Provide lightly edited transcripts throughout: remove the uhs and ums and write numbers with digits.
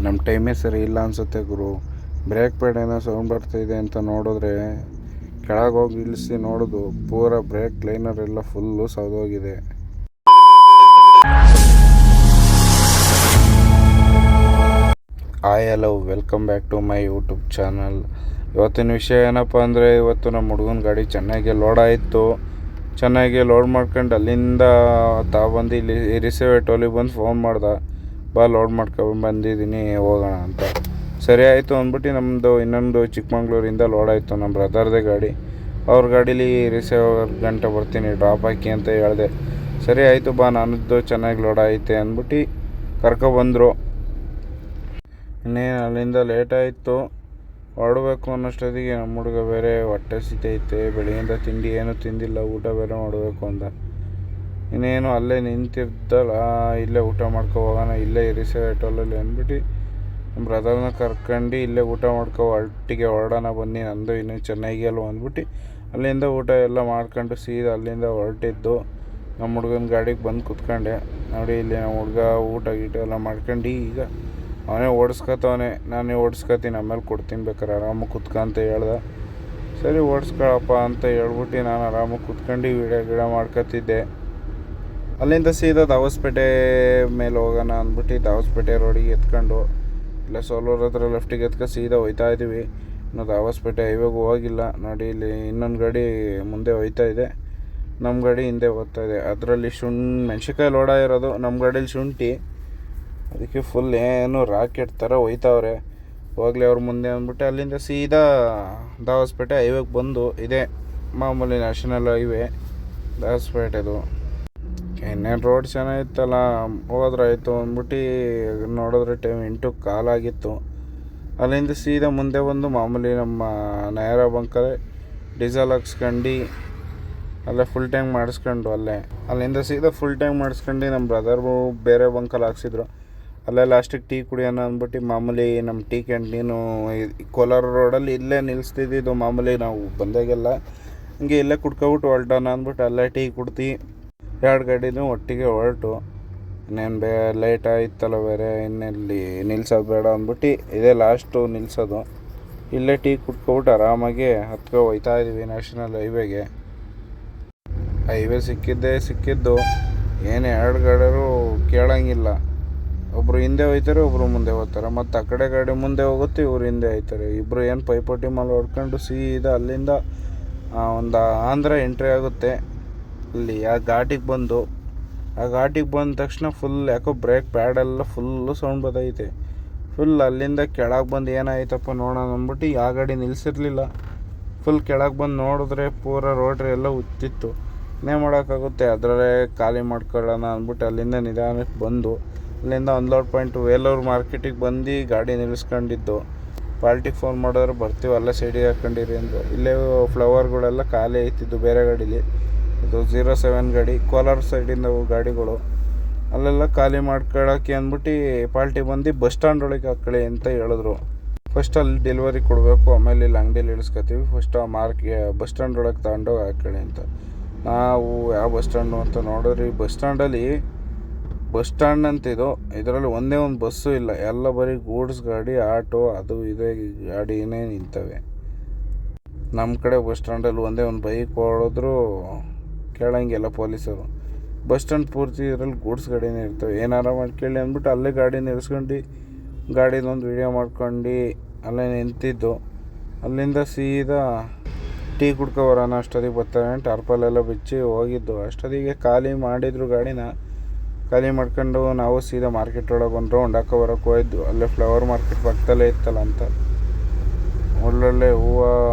ನಮ್ಮ ಟೈಮೇ ಸರಿ ಇಲ್ಲ ಅನಿಸುತ್ತೆ ಗುರು. ಬ್ರೇಕ್ ಪ್ಯಾಡ್ ಏನೋ ಸೌಂಡ್ ಬರ್ತಾಯಿದೆ ಅಂತ ನೋಡಿದ್ರೆ ಕೆಳಗೆ ಹೋಗಿ ಇಳಿಸಿ ನೋಡೋದು ಪೂರ ಬ್ರೇಕ್ ಲೈನರ್ ಎಲ್ಲ ಫುಲ್ಲು ಸೌದೋಗಿದೆ. Hi hello, welcome back to my YouTube channel. ಇವತ್ತಿನ ವಿಷಯ ಏನಪ್ಪ ಅಂದರೆ, ಇವತ್ತು ನಮ್ಮ ಹುಡುಗನ ಗಾಡಿ ಚೆನ್ನಾಗಿ ಲೋಡ್ ಆಯಿತು. ಚೆನ್ನಾಗಿ ಲೋಡ್ ಮಾಡ್ಕೊಂಡು ಅಲ್ಲಿಂದ ಬಂದು ಇಲ್ಲಿ ರಿಸೇವೆಟೋಲಿಗೆ ಬಂದು ಫೋನ್ ಮಾಡ್ದೆ, ಬಾ ಲೋಡ್ ಮಾಡ್ಕೊಂಡು ಬಂದಿದ್ದೀನಿ ಹೋಗೋಣ ಅಂತ. ಸರಿ ಆಯಿತು ಅಂದ್ಬಿಟ್ಟು ನಮ್ಮದು ಇನ್ನೊಂದು ಚಿಕ್ಕಮಂಗ್ಳೂರಿಂದ ಲೋಡ್ ಆಯಿತು, ನಮ್ಮ ಬ್ರದರ್ದೇ ಗಾಡಿ. ಅವ್ರ ಗಾಡೀಲಿ ರಿಸೇವರ್ ಗಂಟೆ ಬರ್ತೀನಿ ಡ್ರಾಪ್ ಹಾಕಿ ಅಂತ ಹೇಳಿದೆ. ಸರಿ ಆಯಿತು ಬಾ, ನನ್ನದು ಚೆನ್ನಾಗಿ ಲೋಡ್ ಐತೆ ಅಂದ್ಬಿಟ್ಟು ಕರ್ಕೊಬಂದರು. ಇನ್ನೇನು ಅಲ್ಲಿಂದ ಲೇಟ್ ಆಯಿತು, ಹೊರಡಬೇಕು ಅನ್ನೋಷ್ಟೊತ್ತಿಗೆ ನಮ್ಮ ಹುಡುಗ ಬೇರೆ ಹೊಟ್ಟೆ ಸಿತೈತೆ. ಬೆಳಗ್ಗೆಯಿಂದ ತಿಂಡಿ ಏನೂ ತಿಂದಿಲ್ಲ, ಊಟ ಬೇರೆ ಮಾಡಬೇಕು ಅಂತ. ಇನ್ನೇನು ಅಲ್ಲೇ ನಿಂತಿದ್ದಲ್ಲ, ಇಲ್ಲೇ ಊಟ ಮಾಡ್ಕೊ ಹೋಗೋಣ, ಇಲ್ಲೇ ರಿಸೇವೆಟೋಲಲ್ಲಿ ಅಂದ್ಬಿಟ್ಟು ನಮ್ಮ ಬ್ರದರ್ನ ಕರ್ಕೊಂಡು ಇಲ್ಲೇ ಊಟ ಮಾಡ್ಕೊ ಒಟ್ಟಿಗೆ ಹೊರಡೋಣ ಬನ್ನಿ, ನಂದು ಇನ್ನೂ ಚೆನ್ನಾಗಿ ಅಲ್ವ ಅಂದ್ಬಿಟ್ಟು ಅಲ್ಲಿಂದ ಊಟ ಎಲ್ಲ ಮಾಡ್ಕೊಂಡು ಸೀದಾ ಅಲ್ಲಿಂದ ಹೊರಟಿದ್ದು. ನಮ್ಮ ಹುಡುಗನ ಗಾಡಿಗೆ ಬಂದು ಕುತ್ಕೊಂಡೆ. ನೋಡಿ ಇಲ್ಲಿ ನಮ್ಮ ಹುಡುಗ ಊಟ ಗೀಟ ಎಲ್ಲ ಮಾಡ್ಕೊಂಡು ಈಗ ಅವನೇ ಓಡಿಸ್ಕೊತವನೆ. ನಾನೇ ಓಡಿಸ್ಕೊತೀನಿ, ಆಮೇಲೆ ಕೊಡ್ತೀನಿ ಬೇಕಾರೆ ಆರಾಮಾಗಿ ಕುತ್ಕೊಂತ ಹೇಳ್ದೆ. ಸರಿ ಓಡಿಸ್ಕೊಳಪ್ಪ ಅಂತ ಹೇಳ್ಬಿಟ್ಟು ನಾನು ಆರಾಮಾಗಿ ಕುತ್ಕೊಂಡು ವೀಡಿಯೋ ಗಿಡ ಮಾಡ್ಕೊತಿದ್ದೆ. ಅಲ್ಲಿಂದ ಸೀದಾ ದಾವಸ್ಪೇಟೆ ಮೇಲೆ ಹೋಗೋಣ ಅಂದ್ಬಿಟ್ಟು ದಾವಸ್ಪೇಟೆ ರೋಡಿಗೆ ಎತ್ಕೊಂಡು ಇಲ್ಲ ಸೋಲೂರ್ ಹತ್ರ ಲೆಫ್ಟಿಗೆ ಎತ್ಕೊ ಸೀದಾ ಹೋಯ್ತಾ ಇದ್ದೀವಿ. ಇನ್ನು ದಾವಸ್ಪೇಟೆ ಹೈವೇಗೂ ಹೋಗಿಲ್ಲ. ನೋಡಿ ಇಲ್ಲಿ ಇನ್ನೊಂದು ಗಾಡಿ ಮುಂದೆ ಹೋಯ್ತಾ ಇದೆ, ನಮ್ಮ ಗಾಡಿ ಹಿಂದೆ ಹೋಗ್ತಾ ಇದೆ. ಅದರಲ್ಲಿ ಮೆಣಸಿನ್ಕಾಯಿ ಲೋಡ ಇರೋದು, ನಮ್ಮ ಗಾಡೀಲಿ ಶುಂಠಿ. ಅದಕ್ಕೆ ಫುಲ್ ಏನು ರಾಕೆಟ್ ಥರ ಹೋಯ್ತಾವ್ರೆ. ಹೋಗ್ಲಿ ಅವ್ರ ಮುಂದೆ ಅಂದ್ಬಿಟ್ಟು ಅಲ್ಲಿಂದ ಸೀದಾ ದಾವಸ್ಪೇಟೆ ಹೈವೇಗೆ ಬಂದು, ಇದೆ ಮಾಮೂಲಿ ನ್ಯಾಷನಲ್ ಹೈವೇ ದಾವಸ್ಪೇಟೆದು. ಇನ್ನೇನು ರೋಡ್ ಚೆನ್ನಾಗಿತ್ತಲ್ಲ, ಹೋದ್ರಾಯ್ತು ಅಂದ್ಬಿಟ್ಟು ನೋಡಿದ್ರೆ ಟೈಮ್ 8:15 ಅಲ್ಲಿಂದ ಸೀದಾ ಮುಂದೆ ಬಂದು ಮಾಮೂಲಿ ನಮ್ಮ ನಯರಾ ಬಂಕಲ್ಲೇ ಡೀಸೆಲ್ ಹಾಕ್ಸ್ಕೊಂಡು ಅಲ್ಲೇ ಫುಲ್ ಟ್ಯಾಂಕ್ ಮಾಡಿಸ್ಕೊಂಡು ಅಲ್ಲಿಂದ ಸೀದಾ ಫುಲ್ ಟ್ಯಾಂಕ್ ಮಾಡಿಸ್ಕೊಂಡು ನಮ್ಮ ಬ್ರದರು ಬೇರೆ ಬಂಕಲ್ಲಿ ಹಾಕ್ಸಿದ್ರು. ಅಲ್ಲೇ ಲಾಸ್ಟಿಗೆ ಟೀ ಕುಡಿಯೋಣ ಅಂದ್ಬಿಟ್ಟು ಮಾಮೂಲಿ ನಮ್ಮ ಟೀ ಕ್ಯಾಂಟೀನು ಕೋಲಾರ ರೋಡಲ್ಲಿ ಇಲ್ಲೇ ನಿಲ್ಲಿಸ್ತಿದ್ದು. ಮಾಮೂಲಿ ನಾವು ಬಂದಾಗೆಲ್ಲ ಹಿಂಗೆ ಇಲ್ಲೇ ಕುಡ್ಕೊಬಿಟ್ಟು ಹೊರಟೋಣ ಅಂದ್ಬಿಟ್ಟು ಅಲ್ಲೇ ಟೀ ಕುಡ್ದು 2 ಗಾಡಿನೂ ಒಟ್ಟಿಗೆ ಹೊರಟು. ಇನ್ನೇನು ಲೇಟ್ ಆಯಿತಲ್ಲ ಬೇರೆ, ಇನ್ನೆಲ್ಲಿ ನಿಲ್ಸೋದು ಬೇಡ ಅಂದ್ಬಿಟ್ಟು ಇದೇ ಲಾಸ್ಟು ನಿಲ್ಸೋದು. ಇಲ್ಲೇ ಟೀ ಕುಡ್ಕೊಬಿಟ್ಟು ಆರಾಮಾಗಿ ಹತ್ಕೊ ಹೋಯ್ತಾ ಇದ್ದೀವಿ ನ್ಯಾಷನಲ್ ಹೈವೇಗೆ. ಹೈವೇ ಸಿಕ್ಕಿದ್ದು ಏನು 2 ಗಾಡಿಯವರು ಕೇಳೋಂಗಿಲ್ಲ. ಒಬ್ಬರು ಹಿಂದೆ ಹೋಯ್ತಾರೆ, ಒಬ್ಬರು ಮುಂದೆ ಹೋಗ್ತಾರೆ. ಮತ್ತು ಆ ಕಡೆ ಗಾಡಿ ಮುಂದೆ ಹೋಗುತ್ತೆ, ಇವ್ರು ಹಿಂದೆ ಹೋಯ್ತಾರೆ. ಇಬ್ಬರು ಏನು ಪೈಪೋಟಿ ಮೇಲೆ ಹೊಡ್ಕೊಂಡು ಸೀದಾ ಅಲ್ಲಿಂದ ಒಂದು ಆಂಧ್ರ ಎಂಟ್ರಿ ಆಗುತ್ತೆ. ಅಲ್ಲಿ ಆ ಘಾಟಿಗೆ ಬಂದ ತಕ್ಷಣ ಫುಲ್ ಯಾಕೋ ಬ್ರೇಕ್ ಪ್ಯಾಡೆಲ್ಲ ಫುಲ್ಲು ಸೌಂಡ್ ಬರ್ತೈತೆ. ಫುಲ್ ಅಲ್ಲಿಂದ ಕೆಳಗೆ ಬಂದು ಏನಾಯ್ತಪ್ಪ ನೋಡೋಣ ಅಂದ್ಬಿಟ್ಟು ಆ ಗಾಡಿ ನಿಲ್ಲಿಸಿರ್ಲಿಲ್ಲ. ಫುಲ್ ಕೆಳಗೆ ಬಂದು ನೋಡಿದ್ರೆ ಪೂರ ರೋಡ್ರಿ ಎಲ್ಲ ಉತ್ತಿತ್ತು. ಇನ್ನೇ ಮಾಡೋಕ್ಕಾಗುತ್ತೆ, ಅದರಲ್ಲೇ ಖಾಲಿ ಮಾಡ್ಕೊಳ್ಳೋಣ ಅಂದ್ಬಿಟ್ಟು ಅಲ್ಲಿಂದ ನಿಧಾನಕ್ಕೆ ಬಂದು ಅಲ್ಲಿಂದ ಅನ್ಲೋಡ್ ಪಾಯಿಂಟ್ ವೇಲೂರು ಮಾರ್ಕೆಟಿಗೆ ಬಂದು ಗಾಡಿ ನಿಲ್ಲಿಸ್ಕೊಂಡಿದ್ದು. ಪಾರ್ಟಿಗೆ ಫೋನ್ ಮಾಡಿದ್ರೆ ಬರ್ತೀವಿ, ಅಲ್ಲೇ ಸೈಡಿಗೆ ಹಾಕ್ಕೊಂಡಿರಿ ಅಂದರು. ಇಲ್ಲೇ ಫ್ಲವರ್ಗಳೆಲ್ಲ ಖಾಲಿ ಐತಿದ್ದು ಬೇರೆ ಗಾಡೀಲಿ. ಇದು 07 ಗಾಡಿ, ಕೋಲಾರ ಸೈಡಿಂದ ಗಾಡಿಗಳು ಅಲ್ಲೆಲ್ಲ ಖಾಲಿ ಮಾಡ್ಕೊಳ್ಳೋಕ್ಕೆ ಅಂದ್ಬಿಟ್ಟು ಪಾರ್ಟಿ ಬಂದು ಬಸ್ ಸ್ಟ್ಯಾಂಡ್ ಒಳಗೆ ಹಾಕ್ಕೊಳ್ಳಿ ಅಂತ ಹೇಳಿದ್ರು. ಫಸ್ಟ್ ಅಲ್ಲಿ ಡೆಲಿವರಿ ಕೊಡಬೇಕು, ಆಮೇಲೆ ಇಲ್ಲಿ ಅಂಗಡಿಯಲ್ಲಿ ಇಳಿಸ್ಕೊತೀವಿ. ಫಸ್ಟ್ ಆ ಬಸ್ ಸ್ಟ್ಯಾಂಡ್ ಒಳಗೆ ತಗೊಂಡೋಗಿ ಹಾಕ್ಕೊಳ್ಳಿ ಅಂತ. ನಾವು ಯಾವ ಬಸ್ ಸ್ಟ್ಯಾಂಡು ಅಂತ ನೋಡಿದ್ರಿ. ಬಸ್ ಸ್ಟ್ಯಾಂಡ್ ಅಂತಿದ್ದು, ಇದರಲ್ಲಿ ಒಂದೇ ಒಂದು ಬಸ್ಸು ಇಲ್ಲ, ಎಲ್ಲ ಬರೀ ಗೂಡ್ಸ್ ಗಾಡಿ, ಆಟೋ, ಅದು ಇದೇ ಗಾಡಿನೇ ನಿಂತವೆ. ನಮ್ಮ ಕಡೆ ಬಸ್ ಸ್ಟ್ಯಾಂಡಲ್ಲಿ ಒಂದೇ ಒಂದು ಬೈಕ್ ಹೊಡೆದ್ರು ಕೇಳೋಂಗಿಲ್ಲ ಪೊಲೀಸರು. ಬಸ್ ಸ್ಟ್ಯಾಂಡ್ ಪೂರ್ತಿ ಇದರಲ್ಲಿ ಗೂಡ್ಸ್ ಗಾಡಿನೇ ಇರ್ತವೆ. ಏನಾರ ಮಾಡ್ಕೊಳ್ಳಿ ಅಂದ್ಬಿಟ್ಟು ಅಲ್ಲೇ ಗಾಡಿ ನಿಲ್ಲಿಸ್ಕೊಂಡು ಗಾಡಿದೊಂದು ವೀಡಿಯೋ ಮಾಡ್ಕೊಂಡು ಅಲ್ಲೇ ನಿಂತಿದ್ದು. ಅಲ್ಲಿಂದ ಸೀದಾ ಟೀ ಕುಡ್ಕೊ ಬರೋಣ ಅಷ್ಟೊತ್ತಿಗೆ ಬರ್ತಾರೆ. ಟಾರ್ಪಲೆಲ್ಲ ಬಿಚ್ಚಿ ಹೋಗಿದ್ದು. ಅಷ್ಟೊತ್ತಿಗೆ ಖಾಲಿ ಮಾಡಿದ್ರು ಗಾಡಿನ. ಖಾಲಿ ಮಾಡ್ಕೊಂಡು ನಾವು ಸೀದಾ ಮಾರ್ಕೆಟ್ ಒಳಗೆ ಒಂದು ರೌಂಡ್ ಹಾಕೋ ಬರೋಕ್ಕೆ ಹೋಗಿದ್ದು. ಅಲ್ಲೇ ಫ್ಲವರ್ ಮಾರ್ಕೆಟ್ ಪಕ್ಕದಲ್ಲೇ ಇತ್ತಲ್ಲ ಅಂತ, ಒಳ್ಳೊಳ್ಳೆ ಹೂವು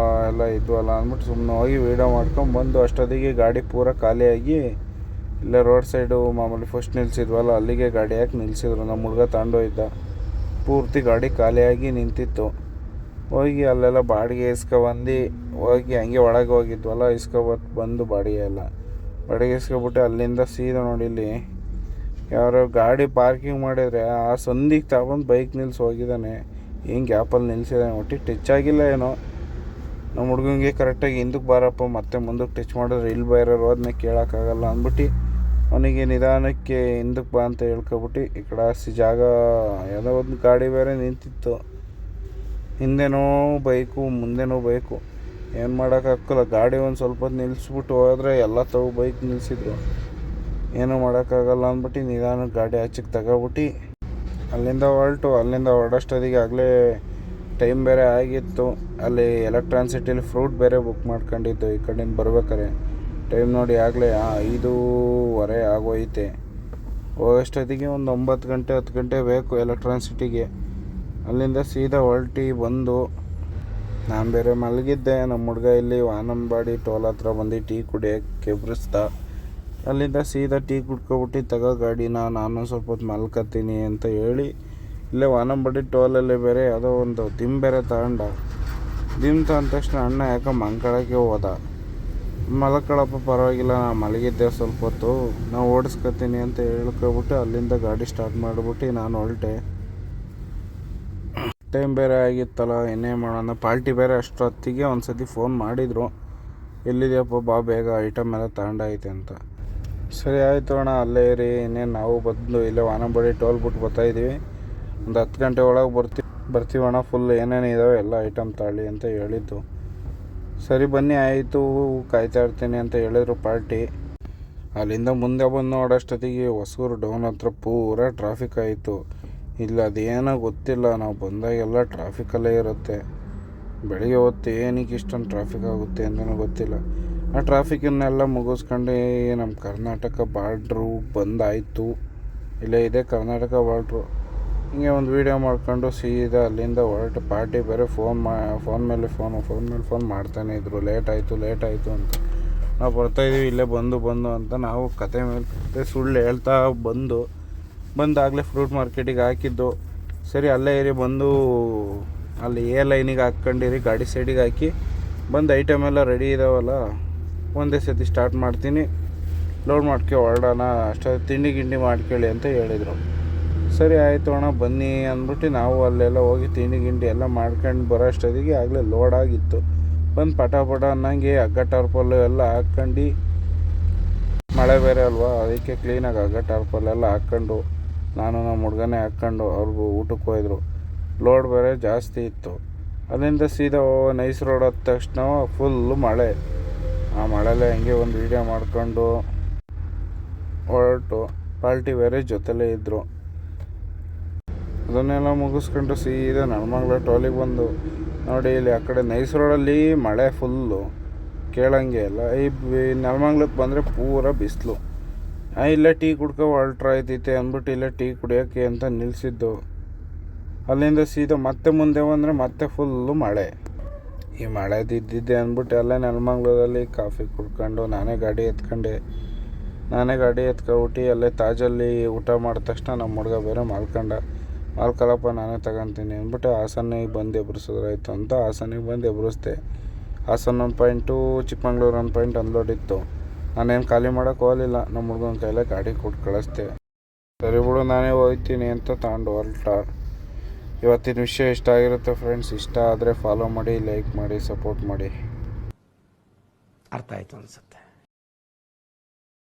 ಎಲ್ಲ ಇದ್ವಲ್ಲ ಅಂದ್ಬಿಟ್ಟು ಸುಮ್ಮನೆ ಹೋಗಿ ವೀಡಿಯೋ ಮಾಡ್ಕೊಂಡು ಬಂದು ಅಷ್ಟೊತ್ತಿಗೆ ಗಾಡಿ ಪೂರ ಖಾಲಿಯಾಗಿ ಇಲ್ಲೇ ರೋಡ್ ಸೈಡು ಮಾಮೂಲಿ ಫಸ್ಟ್ ನಿಲ್ಸಿದ್ವಲ್ಲ ಅಲ್ಲಿಗೆ ಗಾಡಿ ಹಾಕಿ ನಿಲ್ಲಿಸಿದ್ರು. ನಮ್ಮ ಹುಡುಗ ತಗೊಂಡೋಗಿದ್ದ. ಪೂರ್ತಿ ಗಾಡಿ ಖಾಲಿಯಾಗಿ ನಿಂತಿತ್ತು. ಹೋಗಿ ಅಲ್ಲೆಲ್ಲ ಬಾಡಿಗೆ ಇಸ್ಕೊಬಂದು ಹೋಗಿ ಹಂಗೆ ಒಳಗೆ ಹೋಗಿದ್ವಲ್ಲ, ಬಂದು ಬಾಡಿಗೆ ಇಸ್ಕೊಬಿಟ್ಟು ಅಲ್ಲಿಂದ ಸೀದಾ ನೋಡಿ ಇಲ್ಲಿ ಯಾರೋ ಗಾಡಿ ಪಾರ್ಕಿಂಗ್ ಮಾಡಿದರೆ ಆ ಸಂದಿಗೆ ತಗೊಂಡು ಬೈಕ್ ನಿಲ್ಸಿ ಹೋಗಿದ್ದಾನೆ. ಏನು ಗ್ಯಾಪಲ್ಲಿ ನಿಲ್ಸಿದ್ದಾನೆ, ಒಟ್ಟಿಗೆ ಟಚ್ ಆಗಿಲ್ಲ ಏನೋ. ನಮ್ಮ ಹುಡುಗಂಗೆ ಕರೆಕ್ಟಾಗಿ ಹಿಂದಕ್ಕೆ ಬಾರಪ್ಪ, ಮತ್ತೆ ಮುಂದಕ್ಕೆ ಟಚ್ ಮಾಡಿದ್ರೆ ಇಲ್ಲಿ ಬೇರೆ ಹೋದ್ಮೇಲೆ ಕೇಳೋಕ್ಕಾಗಲ್ಲ ಅಂದ್ಬಿಟ್ಟು ಅವನಿಗೆ ನಿಧಾನಕ್ಕೆ ಹಿಂದಕ್ಕೆ ಬಾ ಅಂತ ಹೇಳ್ಕೊಬಿಟ್ಟು ಈ ಕಡೆ ಆಸಿ ಜಾಗ ಯಾವುದೋ ಒಂದು ಗಾಡಿ ಬೇರೆ ನಿಂತಿತ್ತು. ಹಿಂದೆನೋ ಬೈಕು ಮುಂದೆನೋ ಬೈಕು, ಏನು ಮಾಡೋಕ್ಕಾಗಲ್ಲ. ಗಾಡಿ ಒಂದು ಸ್ವಲ್ಪ ಹೊತ್ತು ನಿಲ್ಲಿಸ್ಬಿಟ್ಟು ಹೋದರೆ ಎಲ್ಲ ತಾವು ಬೈಕ್ ನಿಲ್ಲಿಸಿದ್ರು. ಏನೂ ಮಾಡೋಕ್ಕಾಗಲ್ಲ ಅಂದ್ಬಿಟ್ಟು ನಿಧಾನಕ್ಕೆ ಗಾಡಿ ಆಚೆಗೆ ತಗೊಬಿಟ್ಟು ಅಲ್ಲಿಂದ ಹೊರಡೋಷ್ಟೊತ್ತಿಗೆ ಆಗಲೇ ಟೈಮ್ ಬೇರೆ ಆಗಿತ್ತು. ಅಲ್ಲಿ ಎಲೆಕ್ಟ್ರಾನ್ ಸಿಟಿಲಿ ಫ್ರೂಟ್ ಬೇರೆ ಬುಕ್ ಮಾಡ್ಕೊಂಡಿದ್ದು ಈ ಕಡೆಯಿಂದ ಬರ್ಬೇಕಾರೆ. ಟೈಮ್ ನೋಡಿ ಆಗಲೇ 5:15 ಆಗೋಯ್ತೆ. ಹೋಗೋಷ್ಟೊತ್ತಿಗೆ ಒಂದು 9 ಗಂಟೆ 10 ಗಂಟೆ ಬೇಕು ಎಲೆಕ್ಟ್ರಾನ್ ಸಿಟಿಗೆ. ಅಲ್ಲಿಂದ ಸೀದಾ ಹೊರಟಿ ಬಂದು ನಾನು ಬೇರೆ ಮಲಗಿದ್ದೆ. ನಮ್ಮ ಹುಡುಗ ಇಲ್ಲಿ ವಾನಂಬಾಡಿ ಟೋಲ್ ಹತ್ರ ಬಂದು ಟೀ ಕುಡಿಯೋಕ್ಕೆ ಎಬ್ರಿಸ್ದ. ಅಲ್ಲಿಂದ ಸೀದಾ ಟೀ ಕುಡ್ಕೊಬಿಟ್ಟು ತಗೋ ಗಾಡಿನ, ನಾನು ಸ್ವಲ್ಪ ಹೊತ್ತು ಮಲ್ಕೊತೀನಿ ಅಂತ ಹೇಳಿ ಇಲ್ಲೇ ವಾನಂಬಾಡಿ ಟೋಲಲ್ಲಿ ಬೇರೆ ಯಾವುದೋ ಒಂದು ದಿಮ್ ಬೇರೆ ತಗೊಂಡ. ದಿಮ್ ತಗೊಂಡ ತಕ್ಷಣ ಅಣ್ಣ ಯಾಕೆ ಮಂಕಳಕ್ಕೆ ಹೋದ. ಮಲ್ಕೊಳಪ್ಪ ಪರವಾಗಿಲ್ಲ, ನಾನು ಮಲಗಿದ್ದೆ ಸ್ವಲ್ಪ ಹೊತ್ತು, ನಾವು ಓಡಿಸ್ಕೊತೀನಿ ಅಂತ ಹೇಳ್ಕೊಬಿಟ್ಟು ಅಲ್ಲಿಂದ ಗಾಡಿ ಸ್ಟಾರ್ಟ್ ಮಾಡಿಬಿಟ್ಟು ನಾನು ಹೊರಟೆ. ಟೈಮ್ ಬೇರೆ ಆಗಿತ್ತಲ್ಲ, ಏನೇ ಮಾಡೋಣ. ಪಾರ್ಟಿ ಬೇರೆ ಅಷ್ಟೊತ್ತಿಗೆ ಒಂದು ಸತಿ ಫೋನ್ ಮಾಡಿದರು, ಎಲ್ಲಿದೆಯಪ್ಪ ಬಾ ಬೇಗ ಐಟಮ್ ಎಲ್ಲ ತಗೊಂಡೈತೆ ಅಂತ. ಸರಿ ಆಯಿತು ಅಣ್ಣ, ಅಲ್ಲೇ ಇರಿ, ಇನ್ನೇನು ನಾವು ಬಂದು ಇಲ್ಲೇ ವಾನಂಬಾಡಿ ಟೋಲ್ ಬಿಟ್ಟು ಬರ್ತಾಯಿದ್ದೀವಿ, ಒಂದು 10 ಗಂಟೆ ಒಳಗೆ ಬರ್ತೀವಣ್ಣ, ಫುಲ್ ಏನೇನು ಇದ್ದಾವೆ ಎಲ್ಲ ಐಟಮ್ ತಾಳಿ ಅಂತ ಹೇಳಿದ್ದು. ಸರಿ ಬನ್ನಿ ಆಯಿತು, ಕಾಯ್ತಾ ಇರ್ತೀನಿ ಅಂತ ಹೇಳಿದ್ರು ಪಾರ್ಟಿ. ಅಲ್ಲಿಂದ ಮುಂದೆ ಬಂದು ನೋಡೋಷ್ಟೊತ್ತಿಗೆ ಹೊಸೂರು ಡೌನ್ ಹತ್ರ ಪೂರ ಟ್ರಾಫಿಕ್ ಆಯಿತು. ಇಲ್ಲ ಅದೇನೋ ಗೊತ್ತಿಲ್ಲ, ನಾವು ಬಂದಾಗೆಲ್ಲ ಟ್ರಾಫಿಕಲ್ಲೇ ಇರುತ್ತೆ. ಬೆಳಿಗ್ಗೆ ಹೊತ್ತು ಏನಕ್ಕೆ ಇಷ್ಟೊಂದು ಟ್ರಾಫಿಕ್ ಆಗುತ್ತೆ ಅಂತಲೂ ಗೊತ್ತಿಲ್ಲ. ಆ ಟ್ರಾಫಿಕನ್ನೆಲ್ಲ ಮುಗಿಸ್ಕೊಂಡು ನಮ್ಮ ಕರ್ನಾಟಕ ಬಾರ್ಡ್ರು ಬಂದಾಯಿತು. ಇಲ್ಲೇ ಇದೆ ಕರ್ನಾಟಕ ಬಾರ್ಡ್ರು. ಹಿಂಗೆ ಒಂದು ವೀಡಿಯೋ ಮಾಡ್ಕೊಂಡು ಸೀದಾ ಅಲ್ಲಿಂದ ಹೊರಟು. ಪಾರ್ಟಿ ಬೇರೆ ಫೋನ್ ಮೇಲೆ ಫೋನ್ ಮಾಡ್ತಾನೆ ಇದ್ರು, ಲೇಟ್ ಆಯಿತು ಅಂತ. ನಾವು ಬರ್ತಾಯಿದ್ದೀವಿ ಇಲ್ಲೇ ಬಂದು ಅಂತ ನಾವು ಕತೆ ಮೇಲೆ ಸುಳ್ಳು ಹೇಳ್ತಾ ಬಂದಾಗಲೇ ಫ್ರೂಟ್ ಮಾರ್ಕೆಟಿಗೆ ಹಾಕಿದ್ದು. ಸರಿ ಅಲ್ಲೇ ಇರಿ, ಬಂದು ಅಲ್ಲಿ ಲೈನಿಗೆ ಹಾಕ್ಕೊಂಡಿರಿ, ಗಾಡಿ ಸೈಡಿಗೆ ಹಾಕಿ ಬಂದು ಐಟಮ್ ಎಲ್ಲ ರೆಡಿ ಇದ್ದಾವಲ್ಲ, ಒಂದೇ ಸತಿ ಸ್ಟಾರ್ಟ್ ಮಾಡ್ತೀನಿ, ಲೋಡ್ ಮಾಡ್ಕೊ ಹೊರಡೋಣ, ಅಷ್ಟೊಂದು ತಿಂಡಿ ಗಿಂಡಿ ಮಾಡ್ಕೊಳ್ಳಿ ಅಂತ ಹೇಳಿದರು. ಸರಿ ಆಯಿತು ಅಣ್ಣ ಬನ್ನಿ ಅಂದ್ಬಿಟ್ಟು ನಾವು ಅಲ್ಲೆಲ್ಲ ಹೋಗಿ ತಿಂಡಿ ಗಿಂಡಿ ಎಲ್ಲ ಮಾಡ್ಕೊಂಡು ಬರೋ ಅಷ್ಟೊತ್ತಿಗೆ ಆಗಲೇ ಲೋಡ್ ಆಗಿತ್ತು. ಬಂದು ಪಟ ಅನ್ನಂಗೆ ಹಗ್ಗ ಟಾರ್ಪಲ್ಲು ಎಲ್ಲ ಹಾಕ್ಕೊಂಡು, ಮಳೆ ಬೇರೆ ಅಲ್ವಾ ಅದಕ್ಕೆ ಕ್ಲೀನಾಗಿ ಹಗ್ಗ ಟಾರ್ಪಲ್ಲೆಲ್ಲ ಹಾಕ್ಕೊಂಡು ನಾನು ನಮ್ಮ ಹುಡುಗನೇ ಹಾಕ್ಕೊಂಡು ಅವ್ರಿಗೂ ಊಟಕ್ಕೆ ಹೋಯಿದ್ರು. ಲೋಡ್ ಬೇರೆ ಜಾಸ್ತಿ ಇತ್ತು. ಅಲ್ಲಿಂದ ಸೀದಾ ನೈಸ್ ರೋಡ್ ಹತ್ತ ತಕ್ಷಣ ಫುಲ್ಲು ಮಳೆ. ಆ ಮಳೆಯಲ್ಲೇ ಹಂಗೆ ಒಂದು ವೀಡಿಯೋ ಮಾಡ್ಕೊಂಡು ಹೊರಟು. ಪಾರ್ಟಿ ಬೇರೆ ಜೊತೆಲೇ ಇದ್ದರು. ಅದನ್ನೆಲ್ಲ ಮುಗಿಸ್ಕೊಂಡು ಸೀದಾ ನೆಲಮಂಗಲ ಟೋಲಿಗೆ ಬಂದು ನೋಡಿ, ಇಲ್ಲಿ ಆ ಕಡೆ ನೈಸ್ ರೋಡಲ್ಲಿ ಮಳೆ ಫುಲ್ಲು ಕೇಳಂಗೆ ಇಲ್ಲ. ಈ ನೆಲಮಂಗ್ಲಕ್ಕೆ ಬಂದರೆ ಪೂರ ಬಿಸಿಲು. ಇಲ್ಲೇ ಟೀ ಕುಡ್ಕೊ ಹೊರಟ್ರಾಯ್ತೈತೆ ಅಂದ್ಬಿಟ್ಟು ಇಲ್ಲೇ ಟೀ ಕುಡಿಯೋಕ್ಕೆ ಅಂತ ನಿಲ್ಲಿಸಿದ್ದು. ಅಲ್ಲಿಂದ ಸೀದಾ ಮತ್ತೆ ಮುಂದೆ ಬಂದರೆ ಮತ್ತೆ ಫುಲ್ಲು ಮಳೆ. ಈ ಮಳೆದಿದ್ದಿದ್ದೆ ಅಂದ್ಬಿಟ್ಟು ಎಲ್ಲ ನೆಲಮಂಗ್ಲದಲ್ಲಿ ಕಾಫಿ ಕುಡ್ಕೊಂಡು ನಾನೇ ಗಾಡಿ ಎತ್ಕೊಬಿಟ್ಟು ಅಲ್ಲೇ ತಾಜಲ್ಲಿ ಊಟ ಮಾಡಿದ ತಕ್ಷಣ ನಮ್ಮ ಹುಡುಗ ಬೇರೆ ಮಾಲ್ಕಲಪ್ಪ ನಾನೇ ತಗೊತೀನಿ ಅಂದ್ಬಿಟ್ಟು ಹಾಸನಿಗೆ ಬಂದು ಎಬ್ರಿಸಿದ್ರಾಯ್ತು ಅಂತ ಹಾಸನಿಗೆ ಬಂದು ಎಬ್ರಿಸ್ದೆ. Hassan 1 point, Chikmagalur 1 point unload ಇತ್ತು. ನಾನೇನು ಖಾಲಿ ಮಾಡೋಕ್ಕೆ ಹೋಗಲಿಲ್ಲ, ನಮ್ಮ ಹುಡುಗನ ಕೈಲೇ ಗಾಡಿ ಕೊಟ್ಟು ಕಳಿಸ್ದೆ. ಸರಿ ಬಿಡು ನಾನೇ ಹೋಗ್ತೀನಿ ಅಂತ ತಗೊಂಡು ಹೊರಟ. ಇವತ್ತಿನ ವಿಷಯ ಇಷ್ಟ ಆಗಿರುತ್ತೆ ಫ್ರೆಂಡ್ಸ್. ಇಷ್ಟ ಆದರೆ ಫಾಲೋ ಮಾಡಿ, ಲೈಕ್ ಮಾಡಿ, ಸಪೋರ್ಟ್ ಮಾಡಿ. ಅರ್ಥ ಆಯಿತು ಅನ್ಸುತ್ತೆ.